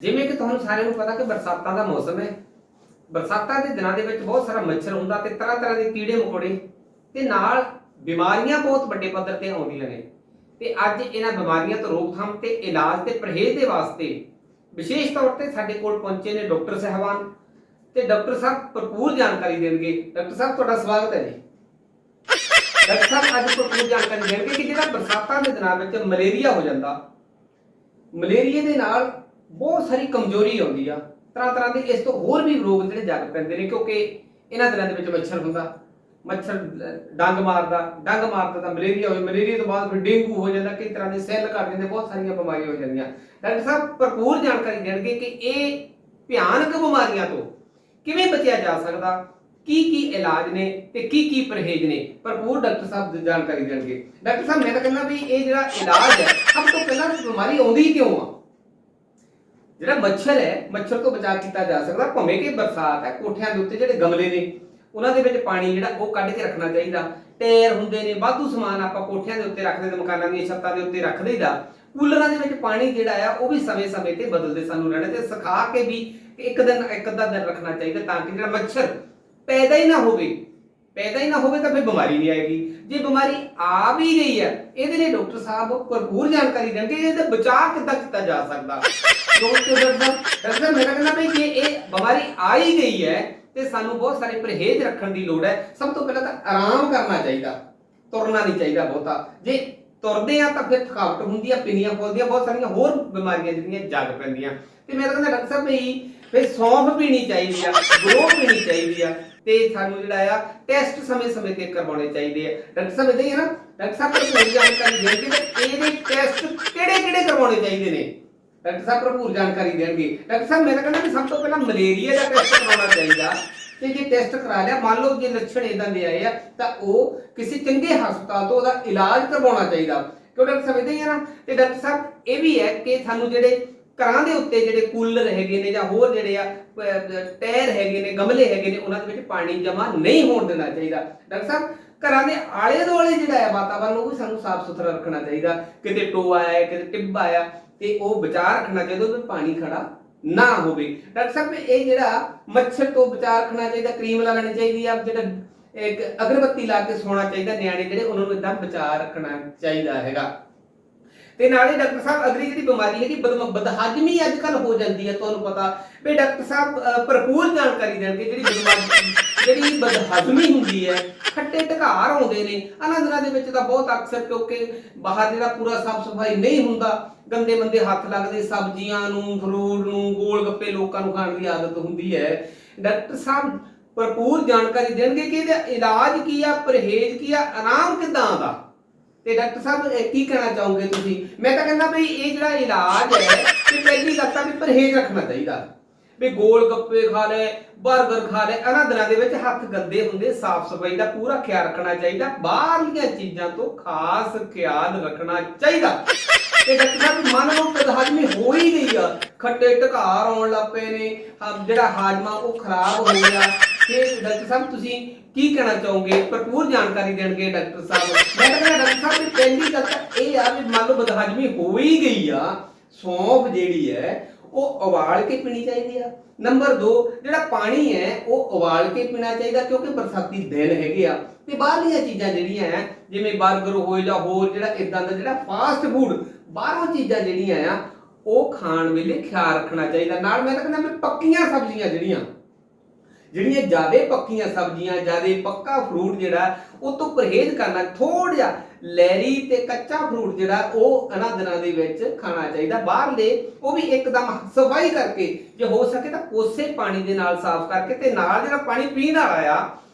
जिवें कि तुहानूं सारिआं नूं पता कि बरसातां दा मौसम है। बरसातां दे दिनां दे विच बहुत सारा मच्छर हुंदा ते तरह-तरह दे कीड़े मकोड़े ते नाल बीमारियां बहुत वड्डे पੱਧਰ ते आउंदियां ने। ते अज इन्हां बीमारियां तो रोकथाम ते इलाज ते परहेज़ दे वास्ते विशेष तौर ते साडे कोल पहुंचे ने डॉक्टर साहिबान ते डॉक्टर साहब भरपूर जानकारी देणगे। डॉक्टर साहब तुहाडा स्वागत है जी। डॉक्टर साहब अज भरपूर जानकारी देणगे कि जिहड़ा बरसातां दे दिनां विच मलेरिया हो जांदा, मलेरिया दे नाल बहुत सारी कमजोरी आउंदी आ। तरह तरह के इस तो होर भी रोग जिहड़े जग पैंदे ने क्योंकि इन्हां दिनां दे विच मच्छर हुंदा, मच्छर डंग मारदा तां मलेरिया हो, मलेरिया तो बाद फिर डेंगू हो जांदा, कई तरह के सैल कर दिंदे, बहुत सारियां बीमारियां हो जांदियां। डॉक्टर साहब भरपूर जानकारी देणगे कि इह भयानक बीमारियां तो किवें बचिया जा सकदा, की इलाज ने ते की परहेज ने, भरपूर डॉक्टर साहब जानकारी देणगे। डॉक्टर साहब मैं तां कहना भी इह जिहड़ा इलाज है सब तो पहलां बीमारी आउंदी क्यों आ? ਜਿਹੜਾ ਮੱਛਰ ਹੈ ਮੱਛਰ ਤੋਂ ਬਚਾਅ ਕੀਤਾ ਜਾ ਸਕਦਾ ਭਾਵੇਂ ਕਿ ਬਰਸਾਤ ਹੈ। ਕੋਠਿਆਂ ਦੇ ਉੱਤੇ ਜਿਹੜੇ ਗਮਲੇ ਨੇ ਉਹਨਾਂ ਦੇ ਵਿੱਚ ਪਾਣੀ ਜਿਹੜਾ ਉਹ ਕੱਢ ਕੇ ਰੱਖਣਾ ਚਾਹੀਦਾ। ਟਾਇਰ ਹੁੰਦੇ ਨੇ, ਵਾਧੂ ਸਮਾਨ ਆਪਾਂ ਕੋਠਿਆਂ ਦੇ ਉੱਤੇ ਰੱਖਦੇ, ਮਕਾਨਾਂ ਦੀਆਂ ਛੱਤਾਂ ਦੇ ਉੱਤੇ ਰੱਖ ਦਈਦਾ। ਕੂਲਰਾਂ ਦੇ ਵਿੱਚ ਪਾਣੀ ਜਿਹੜਾ ਆ ਉਹ ਵੀ ਸਮੇਂ-ਸਮੇਂ ਤੇ ਬਦਲਦੇ ਸਾਨੂੰ ਰਹਿਣਾ ਤੇ ਸੁਕਾ ਕੇ ਵੀ ਇੱਕ ਅੱਧਾ ਦਿਨ ਰੱਖਣਾ ਚਾਹੀਦਾ ਤਾਂ ਕਿ ਜਿਹੜਾ ਮੱਛਰ ਪੈਦਾ ਹੀ ਨਾ ਹੋਵੇ ਤਾਂ ਫਿਰ ਬਿਮਾਰੀ ਨਹੀਂ ਆਏਗੀ। ਜੇ ਬਿਮਾਰੀ ਆ ਵੀ ਗਈ ਹੈ ਇਹਦੇ ਲਈ ਡਾਕਟਰ ਸਾਹਿਬ ਭਰਪੂਰ ਜਾਣਕਾਰੀ ਦੇਣਗੇ ਇਹਦਾ ਬਚਾਅ ਕਿੱਦਾਂ ਕੀਤਾ ਜਾ ਸਕਦਾ। डॉक्टर मेरा कहना भाई जे ये बीमारी आ ही गई है तो सानू बहुत सारे परहेज रखने की लोड़ है। सब तो पहले तो आराम करना चाहिए, तुरना नहीं चाहिए बहुता। जे तुरदे आ तो फिर थकावट होंदी है, पिनियां खोलदियां, बहुत सारियां होर बीमारियां जिहड़ियां जग पैंदियां। ते मेरा कहना डॉक्टर साहब भाई फिर सौंफ पीनी चाहिए, ग्रो पीनी चाहिए ते सानू जिहड़ा आ टेस्ट समय-समय ते करवाने चाहिए। डॉक्टर साहब इदां ही है ना, डॉक्टर साहब भरपूर जानकारी देणगे ते इहदे टेस्ट किहड़े-किहड़े करवाने चाहिए ने। डॉक्टर साहब भरपूर जानकारी देंगे। डॉक्टर साहब मैं कहना कि सब तो पहला मलेरिया का टेस्ट करवाना चाहिए ते जे टेस्ट करा लिया मान लो जे लक्षण इदां दे आए आ तां ओ किसी चंगे हस्पताल तो ओदा इलाज करवाना चाहिए। क्यों डॉक्टर साहब इदां ही है ना। ते डॉक्टर साहब ये भी है कि सानू जेडे घरां दे उत्ते जेडे कूलर हैगे ने जां होर जेडे आ टायर हैगे ने, गमले हैगे ने, उन्हां दे विच पानी जमा नहीं होण देना चाहिए। डॉक्टर साहब घरां दे आले दुआले जिहड़ा है वातावरण वो भी सानू साफ सुथरा रखना चाहिए। किते टोआ है, किते टिब्बा है ते ओ बचा रखना चाहिए तो पानी खड़ा ना होवे। डॉक्टर साहब ये जिहड़ा मच्छर तो बचा रखना चाहिए, क्रीम लगानी चाहिए, आप जिहड़ा एक अगरबत्ती ला के सोना चाहिए, न्याणे जिहड़े उन्हां नूं इदां बचा रखना चाहिए हैगा। ते नाले डॉक्टर साहब अगली जिहड़ी बीमारी है बदहजमी अजकल हो जाती है, तुहानूं पता भी डॉक्टर साहब भरपूर जानकारी देणगे जिहड़ी बदहजमी हुंदी है, खट्टे ढकार आउंदे ने इन्हां दिनां दे विच तां बहुत अक्सर क्योंकि बाहर जिहड़ा पूरा साफ सफाई नहीं हुंदा, गंदे मंदे हत्थ लगदे, सब्जियां नूं, फ्रूट नूं, गोल गप्पे लोकां नूं खाण दी आदत हुंदी है। डॉक्टर साहब भरपूर जानकारी देणगे कि इहदा इलाज की आ, परहेज की आ, आराम किदां आंदा। ते डॉक्टर साहब की कहना चाहोगे तुसीं? मैं तां कहना भी ये जिहड़ा इलाज है ते पहली गल तां भी परहेज रखना चाहिए भी गोल गप्पे खा ले, बर्गर खा ले, इन्हां दिनां दे विच हत्थ गंदे हुंदे, साफ सफाई दा पूरा ख्याल रखना चाहिए, बाहरलियां चीज़ां तो खास ख्याल रखना चाहिए। ते डॉक्टर साहब मान लो बदहजमी हो ही गई आ, खट्टे ढकार आउण लग पे ने, जिहड़ा हाजमा वो खराब हो गया, फिर डॉक्टर साहब तुसीं की कहना चाहोगे? भरपूर जानकारी देणगे डॉक्टर साहब। मैं कहना डॉक्टर साहब की पहली गल तां इह आ भी मान लो बदहजमी हो ही गई आ, सौंफ जिहड़ी है वो उबाल के पीनी चाहिए। नंबर 2 जिहड़ा पानी है वो उबाल के पीना चाहिए क्योंकि बरसाती दिन हैगे आ। ते बाहरलियां चीज़ां जिहड़ियां है जिवें बर्गर होए जां होर जिहड़ा इदां दा जिहड़ा फास्ट फूड बाहरों चीज़ां जिहड़ियां आ वो खाण वेले ख्याल रखना चाहिए। नाल मैं तां कहना भी पक्कियां सब्जियां जिहड़ियां ज़्यादा पक्कियां सब्जियां, ज़्यादा पक्का फ्रूट जिहड़ा वो तो परहेज करना, थोड़ा जिहा लैरी ते कच्चा फ्रूट जिहड़ा वो इन्हां दिनां दे विच खाना चाहिए। बाहरले वो भी एकदम सफाई करके जे हो सके तो कोसे पानी दे नाल साफ करके ते नाल जिहड़ा पानी पीण वाला आ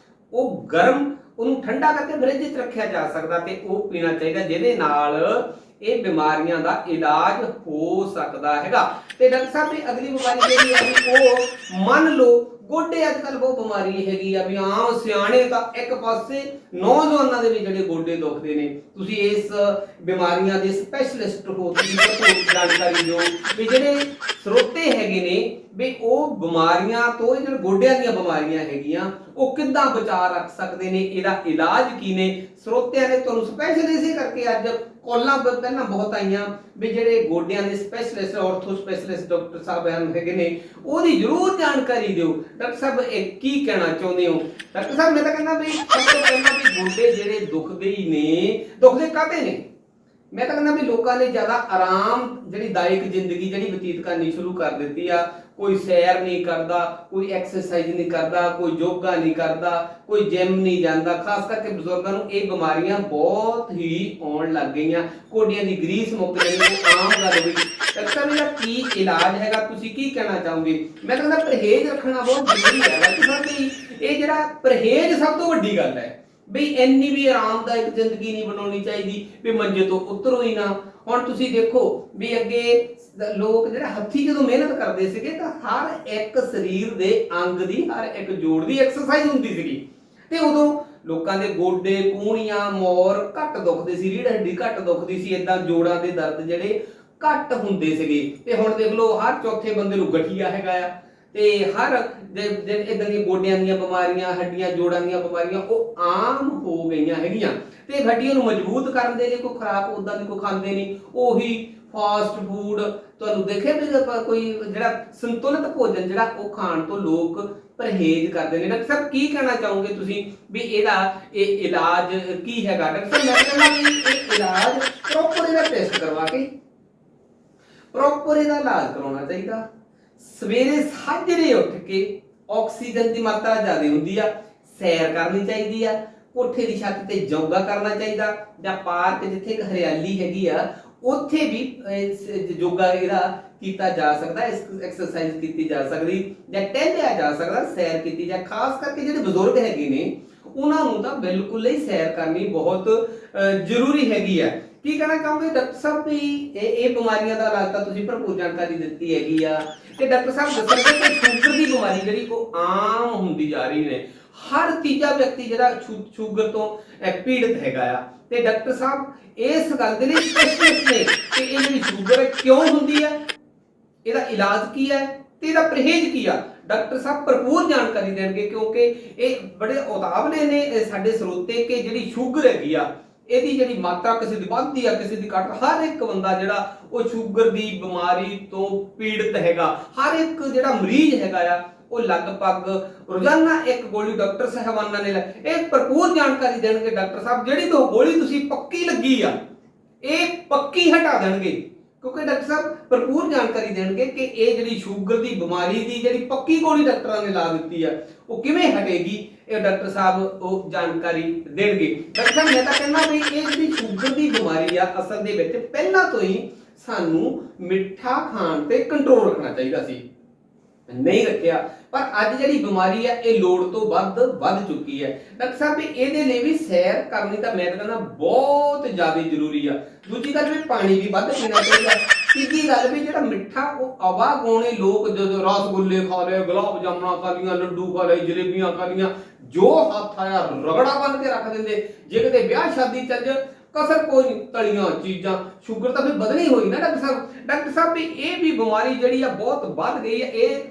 वो गर्म ਉਹਨੂੰ ठंडा करके फ्रिज च रखिया जा सकता ते वो पीना चाहिए जिहदे नाल ਇਹ बीमारियां का इलाज हो सकता हैगा। ते डॉक्टर साहब ने अगली बीमारी जिहड़ी है वो मान लो गोडे अजकल बहुत बीमारी हैगी आ भी आम सियाणे तां एक पासे नौजवानां दे भी जिहड़े गोडे दुखदे ने, तुसीं इस बीमारियां दे स्पैशलिस्ट हो, तुसीं भरपूर जानकारी दिओ भी जिहड़े ਸਰੋਤੇ ਹੈਗੇ ਨੇ ਵੀ ਉਹ ਬਿਮਾਰੀਆਂ ਤੋਂ, ਜਿਹੜੇ ਗੋਡਿਆਂ ਦੀਆਂ ਬਿਮਾਰੀਆਂ ਹੈਗੀਆਂ ਉਹ ਕਿੱਦਾਂ ਬਚਾ ਰੱਖ ਸਕਦੇ ਨੇ, ਇਹਦਾ ਇਲਾਜ ਕੀ ਨੇ। ਸਰੋਤਿਆਂ ਨੇ ਤੁਹਾਨੂੰ ਸਪੈਸ਼ਲ ਇਸੇ ਕਰਕੇ ਅੱਜ ਕਾਲਾਂ ਪਹਿਲਾਂ ਬਹੁਤ ਆਈਆਂ ਵੀ ਜਿਹੜੇ ਗੋਡਿਆਂ ਦੇ ਸਪੈਸ਼ਲਿਸਟ, ਆਰਥੋ ਸਪੈਸ਼ਲਿਸਟ ਡਾਕਟਰ ਸਾਹਿਬ ਹੈਗੇ ਨੇ, ਉਹਦੀ ਜ਼ਰੂਰ ਜਾਣਕਾਰੀ ਦਿਓ। ਡਾਕਟਰ ਸਾਹਿਬ ਇਹ ਕੀ ਕਹਿਣਾ ਚਾਹੁੰਦੇ ਹੋ? ਡਾਕਟਰ ਸਾਹਿਬ ਮੈਂ ਤਾਂ ਕਹਿੰਦਾ ਵੀ ਸਭ ਤੋਂ ਪਹਿਲਾਂ ਵੀ ਗੋਡੇ ਜਿਹੜੇ ਦੁਖਦੇ ਹੀ ਨੇ, ਦੁਖਦੇ ਕਾਹਤੇ ਨੇ? ਮੈਂ ਤਾਂ ਕਹਿੰਦਾ ਵੀ ਲੋਕਾਂ ਨੇ ਜ਼ਿਆਦਾ ਆਰਾਮ ਜਿਹੜੀ ਦਾਇਕ ਜ਼ਿੰਦਗੀ ਜਿਹੜੀ ਬਤੀਤ ਕਰਨੀ ਸ਼ੁਰੂ ਕਰ ਦਿੱਤੀ ਆ। ਕੋਈ ਸੈਰ ਨਹੀਂ ਕਰਦਾ, ਕੋਈ ਐਕਸਰਸਾਈਜ਼ ਨਹੀਂ ਕਰਦਾ, ਕੋਈ ਯੋਗਾ ਨਹੀਂ ਕਰਦਾ, ਕੋਈ ਜਿਮ ਨਹੀਂ ਜਾਂਦਾ। ਖਾਸ ਕਰਕੇ ਬਜ਼ੁਰਗਾਂ ਨੂੰ ਇਹ ਬਿਮਾਰੀਆਂ ਬਹੁਤ ਹੀ ਆਉਣ ਲੱਗ ਗਈਆਂ। ਕੋਡੀਆਂ ਦੀ ਗਰੀਸ ਮੁੱਕ ਗਈ, ਉਹ ਆਮ ਗੱਲ ਹੋਈ। ਡਾਕਟਰ ਮੇਰਾ ਕੀ ਇਲਾਜ ਹੈਗਾ, ਤੁਸੀਂ ਕੀ ਕਹਿਣਾ ਚਾਹੋਗੇ? ਮੈਂ ਕਹਿੰਦਾ ਪਰਹੇਜ਼ ਰੱਖਣਾ ਬਹੁਤ ਜ਼ਰੂਰੀ ਹੈ। ਡਾਕਟਰ ਸਾਹਿਬ ਵੀ ਇਹ ਜਿਹੜਾ ਪਰਹੇਜ਼ ਸਭ ਤੋਂ ਵੱਡੀ ਗੱਲ ਹੈ ਬਈ ਇੰਨੀ ਵੀ ਆਰਾਮਦਾਇਕ ਜ਼ਿੰਦਗੀ ਨਹੀਂ ਬਣਾਉਣੀ ਚਾਹੀਦੀ ਵੀ ਮੰਜੇ ਤੋਂ ਉਤਰੋ ਹੀ ਨਾ। ਹੁਣ ਤੁਸੀਂ ਦੇਖੋ ਵੀ ਅੱਗੇ ਲੋਕ ਜਿਹੜਾ ਹੱਥੀਂ ਜਦੋਂ ਮਿਹਨਤ ਕਰਦੇ ਸੀਗੇ ਤਾਂ ਹਰ ਇੱਕ ਸਰੀਰ ਦੇ ਅੰਗ ਦੀ, ਹਰ ਇੱਕ ਜੋੜ ਦੀ ਐਕਸਰਸਾਈਜ਼ ਹੁੰਦੀ ਸੀਗੀ, ਤੇ ਉਦੋਂ ਲੋਕਾਂ ਦੇ ਗੋਡੇ, ਕੂਹਣੀਆਂ, ਮੋਰ ਘੱਟ ਦੁਖਦੇ ਸੀ, ਰੀੜ੍ਹ ਹੱਡੀ ਘੱਟ ਦੁਖਦੀ ਸੀ, ਏਦਾਂ ਜੋੜਾਂ ਦੇ ਦਰਦ ਜਿਹੜੇ ਘੱਟ ਹੁੰਦੇ ਸੀਗੇ। ਤੇ ਹੁਣ ਦੇਖ ਲਓ ਹਰ ਚੌਥੇ ਬੰਦੇ ਨੂੰ ਗਠੀਆ ਹੈਗਾ ਆ, ਤੇ ਹਰ ਇਦਾਂ ਦੀਆਂ ਗੋਡਿਆਂ ਦੀਆਂ ਬਿਮਾਰੀਆਂ, ਹੱਡੀਆਂ ਜੋੜਾਂ ਦੀਆਂ ਬਿਮਾਰੀਆਂ ਉਹ ਆਮ ਹੋ ਗਈਆਂ ਹੈਗੀਆਂ। ਤੇ ਹੱਡੀਆਂ ਨੂੰ ਮਜ਼ਬੂਤ ਕਰਨ ਦੇ ਲਈ ਕੋਈ ਖੁਰਾਕ ਉਦਾਂ ਦੀ ਕੋਈ ਖਾਂਦੇ ਨਹੀਂ, ਉਹੀ ਫਾਸਟ ਫੂਡ। ਤੁਹਾਨੂੰ ਦੇਖਿਆ ਵੀ ਕੋਈ ਜਿਹੜਾ ਸੰਤੁਲਿਤ ਭੋਜਨ ਜਿਹੜਾ ਉਹ ਖਾਣ ਤੋਂ ਲੋਕ ਪਰਹੇਜ਼ ਕਰਦੇ ਨੇ। ਡਾਕਟਰ ਸਾਹਿਬ ਕੀ ਕਹਿਣਾ ਚਾਹੋਗੇ ਤੁਸੀਂ ਵੀ ਇਹਦਾ ਇਹ ਇਲਾਜ ਕੀ ਹੈਗਾ? ਡਾਕਟਰ ਸਾਹਿਬ ਮੈਂ ਕਹਿੰਦਾ ਵੀ ਇਹ ਇਲਾਜ ਪ੍ਰੋਪਰ ਇਹਦਾ ਟੈਸਟ ਕਰਵਾ ਕੇ ਪ੍ਰੋਪਰ ਇਹਦਾ ਇਲਾਜ ਕਰਾਉਣਾ ਚਾਹੀਦਾ। ਸਵੇਰੇ ਸਾਜਰੇ ਉੱਠ ਕੇ ਆਕਸੀਜਨ ਦੀ ਮਾਤਰਾ ਜ਼ਿਆਦਾ ਹੁੰਦੀ ਆ, ਸੈਰ ਕਰਨੀ ਚਾਹੀਦੀ ਆ, ਕੋਠੇ ਦੀ ਛੱਤ ਤੇ ਯੋਗਾ ਕਰਨਾ ਚਾਹੀਦਾ, ਜਾਂ ਪਾਰਕ ਜਿੱਥੇ ਇੱਕ ਹਰਿਆਲੀ ਹੈਗੀ ਆ ਉੱਥੇ ਵੀ ਯੋਗਾ ਇਹਦਾ ਕੀਤਾ ਜਾ ਸਕਦਾ, ਐਕਸਰਸਾਈਜ਼ ਕੀਤੀ ਜਾ ਸਕਦੀ, ਜਾਂ ਟਹਿਲਿਆ ਜਾ ਸਕਦਾ, ਸੈਰ ਕੀਤੀ ਜਾ। ਖਾਸ ਕਰਕੇ ਜਿਹੜੇ ਬਜ਼ੁਰਗ ਹੈਗੇ ਨੇ ਉਹਨਾਂ ਨੂੰ ਤਾਂ ਬਿਲਕੁਲ ਹੀ ਸੈਰ ਕਰਨੀ ਬਹੁਤ ਜ਼ਰੂਰੀ ਹੈਗੀ ਆ। ਕੀ ਕਹਿਣਾ ਚਾਹੋਗੇ ਡਾਕਟਰ ਸਾਹਿਬ ਵੀ ਇਹ ਬਿਮਾਰੀਆਂ ਦਾ ਇਲਾਜ ਤਾਂ ਤੁਸੀਂ ਭਰਪੂਰ ਜਾਣਕਾਰੀ ਦਿੱਤੀ ਹੈਗੀ ਆ, ਤੇ ਡਾਕਟਰ ਸਾਹਿਬ ਦੱਸਣਗੇ ਕਿ ਸ਼ੂਗਰ ਦੀ ਬਿਮਾਰੀ ਜਿਹੜੀ ਉਹ ਆਮ ਹੁੰਦੀ ਜਾ ਰਹੀ ਨੇ। ਹਰ ਤੀਜਾ ਵਿਅਕਤੀ ਜਿਹੜਾ ਸ਼ੂਗਰ ਤੋਂ ਪੀੜਤ ਹੈਗਾ ਆ, ਤੇ ਡਾਕਟਰ ਸਾਹਿਬ ਇਸ ਗੱਲ ਦੇ ਲਈ ਸਪੈਸ਼ਲਿਸਟ ਨੇ ਕਿ ਇਹ ਜਿਹੜੀ ਸ਼ੂਗਰ ਹੈ ਕਿਉਂ ਹੁੰਦੀ ਹੈ, ਇਹਦਾ ਇਲਾਜ ਕੀ ਹੈ, ਤੇ ਇਹਦਾ ਪਰਹੇਜ਼ ਕੀ ਆ। ਡਾਕਟਰ ਸਾਹਿਬ ਭਰਪੂਰ ਜਾਣਕਾਰੀ ਦੇਣਗੇ ਕਿਉਂਕਿ ਇਹ ਬੜੇ ਉਤਾਵਲੇ ਨੇ ਸਾਡੇ ਸਰੋਤੇ ਕਿ ਜਿਹੜੀ ਸ਼ੂਗਰ ਹੈਗੀ ਆ ਇਹਦੀ ਜਿਹੜੀ ਮਾਤਰਾ ਕਿਸੇ ਦੀ ਵੱਧਦੀ ਆ, ਕਿਸੇ ਦੀ ਘੱਟ। ਹਰ ਇੱਕ ਬੰਦਾ ਜਿਹੜਾ ਉਹ ਸ਼ੂਗਰ ਦੀ ਬਿਮਾਰੀ ਤੋਂ ਪੀੜਤ ਹੈਗਾ, ਹਰ ਇੱਕ ਜਿਹੜਾ ਮਰੀਜ਼ ਹੈਗਾ ਆ ਉਹ ਲਗਭਗ ਰੋਜ਼ਾਨਾ ਇੱਕ ਗੋਲੀ ਡਾਕਟਰ ਸਾਹਿਬਾਨਾਂ ਨੇ ਇਹ ਭਰਪੂਰ ਜਾਣਕਾਰੀ ਦੇਣਗੇ। ਡਾਕਟਰ ਸਾਹਿਬ ਜਿਹੜੀ ਤੋਂ ਗੋਲੀ ਤੁਸੀਂ ਪੱਕੀ ਲੱਗੀ ਆ ਇਹ ਪੱਕੀ ਹਟਾ ਦੇਣਗੇ, ਕਿਉਂਕਿ ਡਾਕਟਰ ਸਾਹਿਬ ਭਰਪੂਰ ਜਾਣਕਾਰੀ ਦੇਣਗੇ ਕਿ ਇਹ ਜਿਹੜੀ ਸ਼ੂਗਰ ਦੀ ਬਿਮਾਰੀ ਦੀ ਜਿਹੜੀ ਪੱਕੀ ਗੋਲੀ ਡਾਕਟਰਾਂ ਨੇ ਲਾ ਦਿੱਤੀ ਆ ਉਹ ਕਿਵੇਂ ਹਟੇਗੀ, ਇਹ ਡਾਕਟਰ ਸਾਹਿਬ ਉਹ ਜਾਣਕਾਰੀ ਦੇਣਗੇ। ਡਾਕਟਰ ਸਾਹਿਬ ਮੈਂ ਤਾਂ ਕਹਿੰਦਾ ਵੀ ਇਹ ਜਿਹੜੀ ਸ਼ੂਗਰ ਦੀ ਬਿਮਾਰੀ ਆ ਅਸਲ ਦੇ ਵਿੱਚ ਪਹਿਲਾਂ ਤੋਂ ਹੀ ਸਾਨੂੰ ਮਿੱਠਾ ਖਾਣ ਤੇ ਕੰਟਰੋਲ ਰੱਖਣਾ ਚਾਹੀਦਾ ਸੀ, ਨਹੀਂ ਰੱਖਿਆ। ਪਰ ਅੱਜ ਜਿਹੜੀ ਬਿਮਾਰੀ ਹੈ ਇਹ ਲੋੜ ਤੋਂ ਵੱਧ ਚੁੱਕੀ ਹੈ। ਡਾਕਟਰ ਸਾਹਿਬ ਵੀ ਇਹਦੇ ਲਈ ਵੀ ਸੈਰ ਕਰਨੀ ਤਾਂ ਮੈਂ ਕਹਿੰਦਾ ਬਹੁਤ ਜ਼ਿਆਦਾ ਜ਼ਰੂਰੀ ਆ। ਦੂਜੀ ਗੱਲ ਵੀ ਪਾਣੀ ਵੀ ਵੱਧ ਪੀਣਾ ਚਾਹੀਦਾ। ਤੀਜੀ ਗੱਲ ਵੀ ਜਿਹੜਾ ਮਿੱਠਾ ਉਹ ਆਵਾਗੋਣੇ ਲੋਕ ਜਦੋਂ ਰਸਗੁੱਲੇ ਖਾ ਲਏ, ਗੁਲਾਬ ਜਾਮਣਾ ਖਾ ਲੀਆਂ, ਲੱਡੂ ਖਾ ਲਏ, ਜਲੇਬੀਆਂ ਖਾ ਲੀਆਂ, ਜੋ ਹੱਥ ਆਇਆ ਰਗੜਾ ਬੰਨ ਕੇ ਰੱਖ ਦਿੰਦੇ। ਜੇ ਕਿਤੇ ਵਿਆਹ ਸ਼ਾਦੀ ਚੱਲ ਜਾ ਕਸਰ ਕੋਈ ਨਹੀਂ, ਤਲੀਆਂ ਚੀਜ਼ਾਂ, ਸ਼ੂਗਰ ਤਾਂ ਫਿਰ ਵਧਣੀ ਹੋਈ ਨਾ ਡਾਕਟਰ ਸਾਹਿਬ। ਡਾਕਟਰ ਸਾਹਿਬ ਵੀ ਇਹ ਵੀ ਬਿਮਾਰੀ ਜਿਹੜੀ ਆ ਬਹੁਤ ਵੱਧ ਗਈ ਹੈ, ਇਹ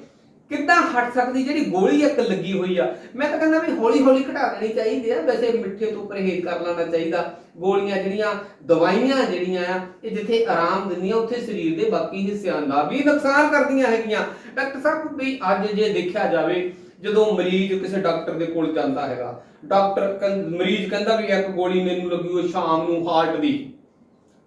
ਕਿੱਦਾਂ ਹਟ ਸਕਦੀ? ਜਿਹੜੀ ਗੋਲੀ ਇੱਕ ਲੱਗੀ ਹੋਈ ਆ ਮੈਂ ਤਾਂ ਕਹਿੰਦਾ ਵੀ ਹੌਲੀ ਹੌਲੀ ਘਟਾ ਦੇਣੀ ਚਾਹੀਦੀ ਆ। ਵੈਸੇ ਮਿੱਠੇ ਤੋਂ ਪਰਹੇਜ਼ ਕਰ ਲੈਣਾ ਚਾਹੀਦਾ। ਗੋਲੀਆਂ ਜਿਹੜੀਆਂ ਦਵਾਈਆਂ ਜਿਹੜੀਆਂ ਆ ਇਹ ਜਿੱਥੇ ਆਰਾਮ ਦਿੰਦੀਆਂ ਉੱਥੇ ਸਰੀਰ ਦੇ ਬਾਕੀ ਹਿੱਸਿਆਂ ਦਾ ਵੀ ਨੁਕਸਾਨ ਕਰਦੀਆਂ ਹੈਗੀਆਂ। ਡਾਕਟਰ ਸਾਹਿਬ ਵੀ ਅੱਜ ਜੇ ਦੇਖਿਆ ਜਾਵੇ ਜਦੋਂ ਮਰੀਜ਼ ਕਿਸੇ ਡਾਕਟਰ ਦੇ ਕੋਲ ਜਾਂਦਾ ਹੈਗਾ, ਮਰੀਜ਼ ਕਹਿੰਦਾ ਵੀ ਇੱਕ ਗੋਲੀ ਮੈਨੂੰ ਲੱਗੀ ਹੋਈ ਸ਼ਾਮ ਨੂੰ ਹਾਰਟ ਦੀ,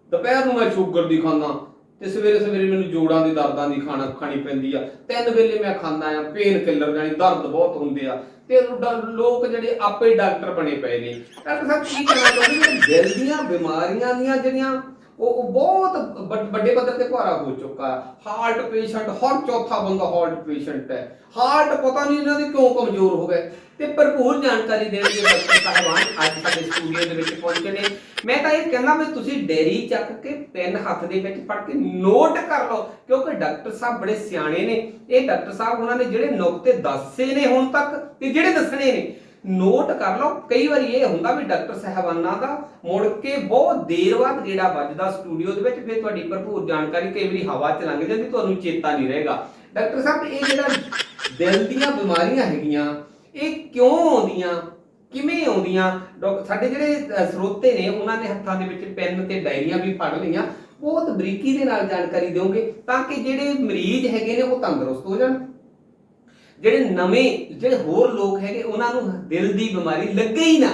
ਦੁਪਹਿਰ ਨੂੰ ਮੈਂ ਸ਼ੂਗਰ ਦੀ ਖਾਂਦਾ, ਤੇ ਸਵੇਰੇ ਮੈਨੂੰ ਜੋੜਾਂ ਦੇ ਦਰਦਾਂ ਦੀ ਖਾਣੀ ਪੈਂਦੀ ਆ। 3 ਵੇਲੇ ਮੈਂ ਖਾਂਦਾ ਆ ਪੇਨ ਕਿਲਰ, ਜਾਨੀ ਦਰਦ ਬਹੁਤ ਹੁੰਦੇ ਆ। ਤੇ ਲੋਕ ਜਿਹੜੇ ਆਪੇ ਡਾਕਟਰ ਬਣੇ ਪਏ ਨੇ। ਡਾਕਟਰ ਸਾਹਿਬ ਕੀ ਕਹਿਣਾ ਚਾਹੁੰਦੇ? ਦਿਲ ਦੀਆਂ ਬਿਮਾਰੀਆਂ ਦੀਆਂ ਜਿਹੜੀਆਂ ਉਹ ਬਹੁਤ ਵੱਡੇ ਪੱਧਰ ਤੇ ਭਾਰਾ ਹੋ ਚੁੱਕਾ ਹੈ। ਹਾਰਟ ਪੇਸ਼ੈਂਟ, ਹਰ ਚੌਥਾ ਬੰਦਾ ਹਾਰਟ ਪੇਸ਼ੈਂਟ ਹੈ। ਹਾਰਟ ਪਤਾ ਨਹੀਂ ਇਹਨਾਂ ਦੇ ਕਿਉਂ ਕਮਜ਼ੋਰ ਹੋ ਗਏ। ਤੇ ਭਰਪੂਰ ਜਾਣਕਾਰੀ ਦੇਣਗੇ ਡਾਕਟਰ ਸਾਹਿਬਾਨ ਅੱਜ ਸਾਡੇ ਸਟੂਡੀਓ ਦੇ ਵਿੱਚ ਪਹੁੰਚੇ ਨੇ। ਮੈਂ ਤਾਂ ਇਹ ਕਹਿੰਦਾ ਵੀ ਤੁਸੀਂ ਡੈਰੀ ਚੱਕ ਕੇ ਪੈਨ ਹੱਥ ਦੇ ਵਿੱਚ ਫੜ ਕੇ ਨੋਟ ਕਰ ਲਓ, ਕਿਉਂਕਿ ਡਾਕਟਰ ਸਾਹਿਬ ਬੜੇ ਸਿਆਣੇ ਨੇ। ਇਹ ਡਾਕਟਰ ਸਾਹਿਬ ਉਹਨਾਂ ਨੇ ਜਿਹੜੇ ਨੁਕਤੇ ਦੱਸੇ ਨੇ ਹੁਣ ਤੱਕ ਤੇ ਜਿਹੜੇ ਦੱਸਣੇ ਨੇ ਨੋਟ ਕਰ ਲਓ। ਕਈ ਵਾਰੀ ਇਹ ਹੁੰਦਾ ਵੀ ਡਾਕਟਰ ਸਾਹਿਬਾਨਾਂ ਦਾ ਮੁੜ ਕੇ ਬਹੁਤ ਦੇਰ ਬਾਅਦ ਗੇੜਾ ਵੱਜਦਾ ਸਟੂਡੀਓ ਦੇ ਵਿੱਚ, ਫਿਰ ਤੁਹਾਡੀ ਭਰਪੂਰ ਜਾਣਕਾਰੀ ਕਈ ਵਾਰੀ ਹਵਾ 'ਚ ਲੰਘ ਜਾਂਦੀ, ਤੁਹਾਨੂੰ ਚੇਤਾ ਨਹੀਂ ਰਹੇਗਾ। ਡਾਕਟਰ ਸਾਹਿਬ ਇਹ ਜਿਹੜਾ ਦਿਲ ਦੀਆਂ ਬਿਮਾਰੀਆਂ ਹੈਗੀਆਂ ਇਹ ਕਿਉਂ ਆਉਂਦੀਆਂ, ਕਿਵੇਂ ਆਉਂਦੀਆਂ? ਸਾਡੇ ਜਿਹੜੇ ਸਰੋਤੇ ਨੇ ਉਹਨਾਂ ਨੇ ਹੱਥਾਂ ਦੇ ਵਿੱਚ ਪੈਨ ਤੇ ਡਾਇਰੀਆਂ ਵੀ ਫੜ ਲਈਆਂ, ਬਹੁਤ ਬਰੀਕੀ ਦੇ ਨਾਲ ਜਾਣਕਾਰੀ ਦਿਓਗੇ ਤਾਂ ਕਿ ਜਿਹੜੇ ਮਰੀਜ਼ ਹੈਗੇ ਨੇ ਉਹ ਤੰਦਰੁਸਤ ਹੋ ਜਾਣ, ਜਿਹੜੇ ਨਵੇਂ ਜਿਹੜੇ ਹੋਰ ਲੋਕ ਹੈਗੇ ਉਹਨਾਂ ਨੂੰ ਦਿਲ ਦੀ ਬਿਮਾਰੀ ਲੱਗੇ ਹੀ ਨਾ।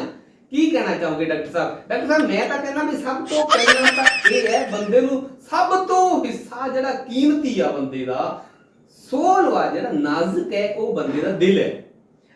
ਕੀ ਕਹਿਣਾ ਚਾਹੋਗੇ ਡਾਕਟਰ ਸਾਹਿਬ? ਡਾਕਟਰ ਸਾਹਿਬ ਮੈਂ ਤਾਂ ਕਹਿੰਦਾ ਵੀ ਸਭ ਤੋਂ ਪਹਿਲਾਂ ਤਾਂ ਇਹ ਹੈ ਬੰਦੇ ਨੂੰ ਸਭ ਤੋਂ ਹਿੱਸਾ ਜਿਹੜਾ ਕੀਮਤੀ ਆ ਬੰਦੇ ਦਾ, ਸੋਲ ਵਾ ਜਿਹੜਾ ਨਾਜ਼ੁਕ ਹੈ, ਉਹ ਬੰਦੇ ਦਾ ਦਿਲ ਹੈ।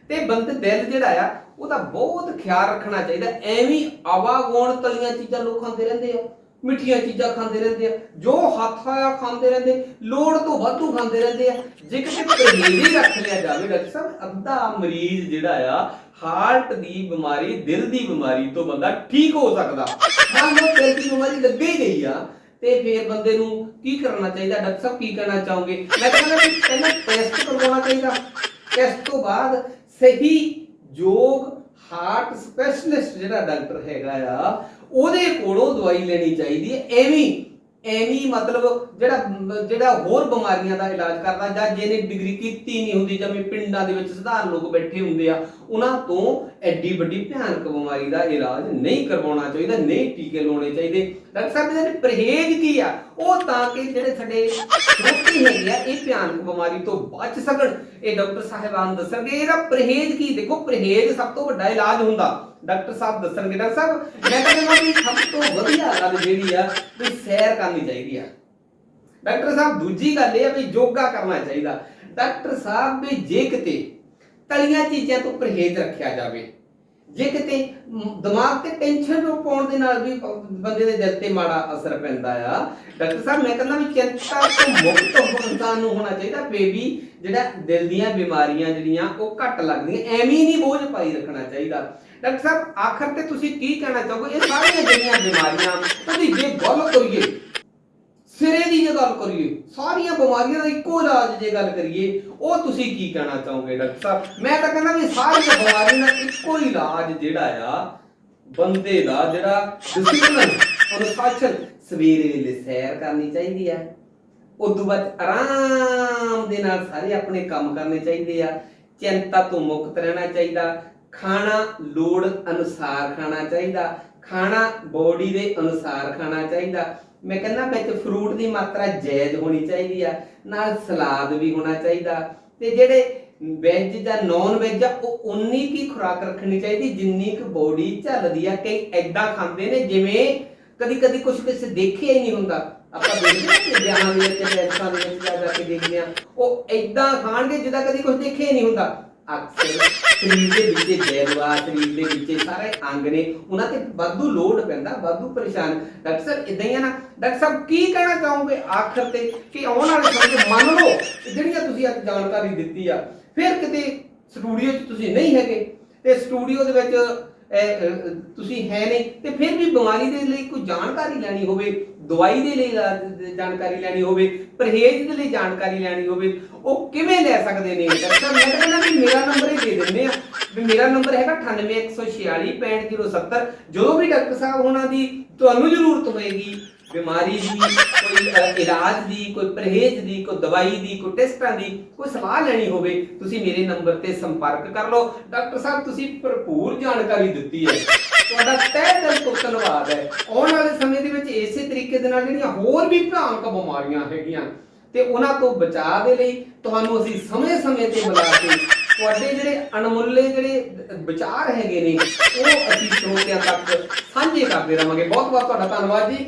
ਤੇ ਬੰਦੇ ਦਿਲ ਜਿਹੜਾ ਆ ਉਹਦਾ ਬਹੁਤ ਖਿਆਲ ਰੱਖਣਾ ਚਾਹੀਦਾ। ਐਵੇਂ ਆਵਾਗੌਣ ਤਲੀਆਂ ਚੀਜ਼ਾਂ ਲੋਕ ਖਾਂਦੇ ਰਹਿੰਦੇ ਆ, ਮਿੱਠੀਆਂ ਚੀਜ਼ਾਂ ਖਾਂਦੇ ਰਹਿੰਦੇ ਆ, ਜੋ ਹੱਥ ਆਇਆ ਖਾਂਦੇ ਰਹਿੰਦੇ, ਲੋੜ ਤੋਂ ਵਾਧੂ ਖਾਂਦੇ ਰਹਿੰਦੇ ਆ। ਜੇ ਕਿਤੇ ਪਰਹੇਜ਼ ਰੱਖ ਲਿਆ ਜਾਵੇ ਡਾਕਟਰ ਸਾਹਿਬ, ਅੱਧਾ ਮਰੀਜ਼ ਜਿਹੜਾ ਆ ਹਾਰਟ ਦੀ ਬਿਮਾਰੀ, ਦਿਲ ਦੀ ਬਿਮਾਰੀ ਤੋਂ ਬੰਦਾ ਠੀਕ ਹੋ ਸਕਦਾ। ਮੰਨ ਲਓ ਦਿਲ ਦੀ ਬਿਮਾਰੀ ਲੱਗੇ ਹੀ ਗਈ ਆ ਤੇ ਫਿਰ ਬੰਦੇ ਨੂੰ ਕੀ ਕਰਨਾ ਚਾਹੀਦਾ? ਡਾਕਟਰ ਸਾਹਿਬ ਕੀ ਕਹਿਣਾ ਚਾਹੋਗੇ? ਮੈਂ ਕਹਿੰਦਾ ਵੀ ਪਹਿਲਾਂ ਟੈਸਟ ਕਰਵਾਉਣਾ ਚਾਹੀਦਾ, ਟੈਸਟ ਤੋਂ ਬਾਅਦ ਸਹੀ ਯੋਗ ਹਾਰਟ ਸਪੈਸ਼ਲਿਸਟ ਜਿਹੜਾ ਡਾਕਟਰ ਹੈਗਾ ਆ ਉਹਦੇ ਕੋਲੋਂ ਦਵਾਈ ਲੈਣੀ ਚਾਹੀਦੀ ਹੈ। ਐਵੇਂ ਮਤਲਬ ਜਿਹੜਾ ਹੋਰ ਬਿਮਾਰੀਆਂ ਦਾ ਇਲਾਜ ਕਰਦਾ ਜਾਂ ਜਿਹਨੇ ਡਿਗਰੀ ਕੀਤੀ ਨਹੀਂ ਹੁੰਦੀ, ਜਿਵੇਂ ਪਿੰਡਾਂ ਦੇ ਵਿੱਚ ਸਧਾਰਨ ਲੋਕ ਬੈਠੇ ਹੁੰਦੇ ਆ, ਉਹਨਾਂ ਤੋਂ ਐਡੀ ਵੱਡੀ ਭਿਆਨਕ ਬਿਮਾਰੀ ਦਾ ਇਲਾਜ ਨਹੀਂ ਕਰਵਾਉਣਾ ਚਾਹੀਦਾ, ਨਹੀਂ ਟੀਕੇ ਲਾਉਣੇ ਚਾਹੀਦੇ। ਡਾਕਟਰ ਸਾਹਿਬ ਇਹਦੇ ਪਰਹੇਜ਼ ਕੀ ਆ? ਉਹ ਤਾਂ ਕਿ ਜਿਹੜੇ ਸਾਡੇ ਸਰੋਤੇ ਹੈਗੇ ਆ ਇਹ ਭਿਆਨਕ ਬਿਮਾਰੀ ਤੋਂ ਬਚ ਸਕਣ, ਇਹ ਡਾਕਟਰ ਸਾਹਿਬਾਨ ਦੱਸਣਗੇ। ਇਹਦਾ ਪਰਹੇਜ਼ ਕੀ? ਦੇਖੋ ਪਰਹੇਜ਼ ਸਭ ਤੋਂ ਵੱਡਾ ਇਲਾਜ ਹੁੰਦਾ, ਡਾਕਟਰ ਸਾਹਿਬ ਦੱਸਣਗੇ। ਡਾਕਟਰ ਸਾਹਿਬ ਮੈਂ ਕਹਿੰਦਾ ਵੀ ਸਭ ਤੋਂ ਵਧੀਆ ਗੱਲ ਜਿਹੜੀ ਆ ਵੀ ਸੈਰ ਕਰਨੀ ਚਾਹੀਦੀ ਆ। ਡਾਕਟਰ ਸਾਹਿਬ ਦੂਜੀ ਗੱਲ ਇਹ ਆ ਵੀ ਯੋਗਾ ਕਰਨਾ ਚਾਹੀਦਾ। ਡਾਕਟਰ ਸਾਹਿਬ ਵੀ ਜੇ ਕਿਤੇ ਤਲੀਆਂ ਚੀਜ਼ਾਂ ਤੋਂ ਪਰਹੇਜ਼ ਰੱਖਿਆ ਜਾਵੇ, ਜੇ ਕਿਤੇ ਦਿਮਾਗ ਤੇ ਟੈਨਸ਼ਨ ਪਾਉਣ ਦੇ ਨਾਲ ਵੀ ਬੰਦੇ ਦੇ ਦਿਲ ਤੇ ਮਾੜਾ ਅਸਰ ਪੈਂਦਾ ਆ, ਡਾਕਟਰ ਸਾਹਿਬ ਮੈਂ ਕਹਿੰਦਾ ਵੀ ਚਿੰਤਾ ਤੋਂ ਮੁਕਤ ਇਨਸਾਨ ਨੂੰ ਹੋਣਾ ਚਾਹੀਦਾ। ਬੇਬੀ ਜਿਹੜਾ ਦਿਲ ਦੀਆਂ ਬਿਮਾਰੀਆਂ ਜਿਹੜੀਆਂ ਉਹ ਘੱਟ ਲੱਗਦੀਆਂ, ਐਵੇਂ ਨਹੀਂ ਬੋਝ ਪਾਈ ਰੱਖਣਾ ਚਾਹੀਦਾ। ਡਾਕਟਰ ਸਾਹਿਬ ਆਖਰ ਤੇ ਤੁਸੀਂ ਕੀ ਕਹਿਣਾ ਚਾਹੋਗੇ? ਇਹ ਸਾਰੀਆਂ ਜਿਹੜੀਆਂ ਬਿਮਾਰੀਆਂ ਉਹਦੀ ਜੇ ਗੱਲ ਕਰੀਏ, ਸਿਰੇ ਦੀ ਜੇ ਗੱਲ ਕਰੀਏ, ਸਾਰੀਆਂ ਬਿਮਾਰੀਆਂ ਦਾ ਇੱਕੋ ਇਲਾਜ ਜੇ ਗੱਲ ਕਰੀਏ, ਉਹ ਤੁਸੀਂ ਕੀ ਕਹਿਣਾ ਚਾਹੋਗੇ ਡਾਕਟਰ ਸਾਹਿਬ? ਮੈਂ ਤਾਂ ਕਹਿੰਦਾ ਵੀ ਸਾਰੀਆਂ ਬਿਮਾਰੀਆਂ ਦਾ ਇੱਕੋ ਇਲਾਜ ਜਿਹੜਾ ਆ ਬੰਦੇ ਦਾ ਜਿਹੜਾ ਡਿਸਪਲਿਨ, ਅਨੁਸ਼ਾਸਨ, ਸਵੇਰੇ ਵੇਲੇ ਸੈਰ ਕਰਨੀ ਚਾਹੀਦੀ ਆ, ਉਦੋਂ ਬਾਅਦ ਆਰਾਮ ਦੇ ਨਾਲ ਸਾਰੇ ਆਪਣੇ ਕੰਮ ਕਰਨੇ ਚਾਹੀਦੇ ਆ, ਚਿੰਤਾ ਤੋਂ ਮੁਕਤ ਰਹਿਣਾ ਚਾਹੀਦਾ, ਖਾਣਾ ਲੋੜ ਅਨੁਸਾਰ ਖਾਣਾ ਚਾਹੀਦਾ, ਖਾਣਾ ਬੋਡੀ ਦੇ ਅਨੁਸਾਰ ਖਾਣਾ ਚਾਹੀਦਾ। ਮੈਂ ਕਹਿੰਦਾ ਵਿੱਚ ਫਰੂਟ ਦੀ ਮਾਤਰਾ ਜਾਇਜ਼ ਹੋਣੀ ਚਾਹੀਦੀ ਆ, ਨਾਲ ਸਲਾਦ ਵੀ ਹੋਣਾ ਚਾਹੀਦਾ, ਤੇ ਜਿਹੜੇ ਵੈਜ ਜਾਂ ਨੌਨ ਵੈਜ ਆ ਉਹ ਉਨੀ ਕੀ ਖੁਰਾਕ ਰੱਖਣੀ ਚਾਹੀਦੀ ਜਿੰਨੀ ਕੁ ਬੋਡੀ ਝੱਲਦੀ ਆ। ਕਈ ਐਦਾਂ ਖਾਂਦੇ ਨੇ ਜਿਵੇਂ ਕਦੀ ਕੁਝ ਕਿਸੇ ਦੇਖਿਆ ਹੀ ਨਹੀਂ ਹੁੰਦਾ। ਆਪਾਂ ਦੇਖਦੇ ਹਾਂ ਕਿ ਵਿਆਹਾਂ ਦੇ ਵਿੱਚ ਪੈਲਸਾਂ ਦੇ ਵਿੱਚ ਜਾ ਕੇ ਦੇਖਦੇ ਆ, ਉਹ ਐਦਾਂ ਖਾਣਗੇ ਜਿੱਦਾਂ ਕਦੀ ਕੁਝ ਦੇਖਿਆ ਹੀ ਨਹੀਂ ਹੁੰਦਾ। ਅਕਸਰ ਸਰੀਰ ਦੇ ਵਿੱਚ ਜੈਲਵਾ, ਸਰੀਰ ਦੇ ਵਿੱਚ ਸਾਰੇ ਅੰਗ ਨੇ, ਉਹਨਾਂ ਤੇ ਵਾਧੂ ਲੋਡ ਪੈਂਦਾ, ਵਾਧੂ ਪਰੇਸ਼ਾਨ। ਡਾਕਟਰ ਸਾਹਿਬ ਇਦਾਂ ਹੀ ਆ ਨਾ? ਡਾਕਟਰ ਸਾਹਿਬ ਕੀ ਕਹਿਣਾ ਚਾਹੋਗੇ ਆਖਰ ਤੇ ਕਿ ਆਉਣ ਵਾਲੇ ਸਮੇਂ 'ਚ ਮੰਨ ਲਓ ਜਿਹੜੀਆਂ ਤੁਸੀਂ ਅੱਜ ਜਾਣਕਾਰੀ ਦਿੱਤੀ ਆ, ਫਿਰ ਕਿਤੇ ਸਟੂਡੀਓ 'ਚ ਤੁਸੀਂ ਨਹੀਂ ਹੈਗੇ ਤੇ ਸਟੂਡੀਓ ਦੇ ਵਿੱਚ ਤੁਸੀਂ ਹੈ ਨਹੀਂ, ਤੇ ਫਿਰ ਵੀ ਬਿਮਾਰੀ ਦੇ ਲਈ ਕੋਈ ਜਾਣਕਾਰੀ ਲੈਣੀ ਹੋਵੇ, ਦਵਾਈ ਦੇ ਲਈ ਜਾਣਕਾਰੀ ਲੈਣੀ ਹੋਵੇ, ਪਰਹੇਜ਼ ਦੇ ਲਈ ਜਾਣਕਾਰੀ ਲੈਣੀ ਹੋਵੇ, ਉਹ ਕਿਵੇਂ ਲੈ ਸਕਦੇ ਨੇ? ਡਾਕਟਰ ਸਾਹਿਬ ਮੈਂ ਕਹਿੰਦਾ ਵੀ ਮੇਰਾ ਨੰਬਰ ਹੀ ਦੇ ਦਿੰਦੇ ਆ, ਵੀ ਮੇਰਾ ਨੰਬਰ ਹੈਗਾ 98 146 6570। ਜਦੋਂ ਵੀ ਡਾਕਟਰ ਸਾਹਿਬ ਉਹਨਾਂ ਦੀ ਤੁਹਾਨੂੰ ਜ਼ਰੂਰਤ ਹੋਏਗੀ ਬਿਮਾਰੀ ਦੀ, ਕੋਈ ਇਲਾਜ ਦੀ, ਕੋਈ ਪਰਹੇਜ਼ ਦੀ, ਕੋਈ ਦਵਾਈ ਦੀ, ਕੋਈ ਟੈਸਟਾਂ ਦੀ, ਕੋਈ ਸਲਾਹ ਲੈਣੀ ਹੋਵੇ, ਤੁਸੀਂ ਮੇਰੇ ਨੰਬਰ ਤੇ ਸੰਪਰਕ ਕਰ ਲਓ। ਡਾਕਟਰ ਸਾਹਿਬ ਤੁਸੀਂ ਭਰਪੂਰ ਜਾਣਕਾਰੀ ਦਿੱਤੀ ਹੈ, ਤੁਹਾਡਾ ਤਹਿ ਦਿਲ ਤੋਂ ਧੰਨਵਾਦ ਹੈ। ਆਉਣ ਵਾਲੇ ਸਮੇਂ ਦੇ ਵਿੱਚ ਇਸੇ ਤਰੀਕੇ ਦੇ ਨਾਲ ਜਿਹੜੀਆਂ ਹੋਰ ਵੀ ਭਿਆਨਕ ਬਿਮਾਰੀਆਂ ਹੈਗੀਆਂ ਤੇ ਉਹਨਾਂ ਤੋਂ ਬਚਾਅ ਦੇ ਲਈ ਤੁਹਾਨੂੰ ਅਸੀਂ ਸਮੇਂ-ਸਮੇਂ ਤੇ ਬੁਲਾ ਕੇ ਤੁਹਾਡੇ ਜਿਹੜੇ ਅਣਮੁੱਲੇ ਜਿਹੜੇ ਵਿਚਾਰ ਹੈਗੇ ਨੇ ਉਹ ਅਸੀਂ ਸਰੋਤਿਆਂ ਤੱਕ ਸਾਂਝੇ ਕਰਦੇ ਰਹਾਂਗੇ। ਬਹੁਤ ਬਹੁਤ ਤੁਹਾਡਾ ਧੰਨਵਾਦ ਜੀ।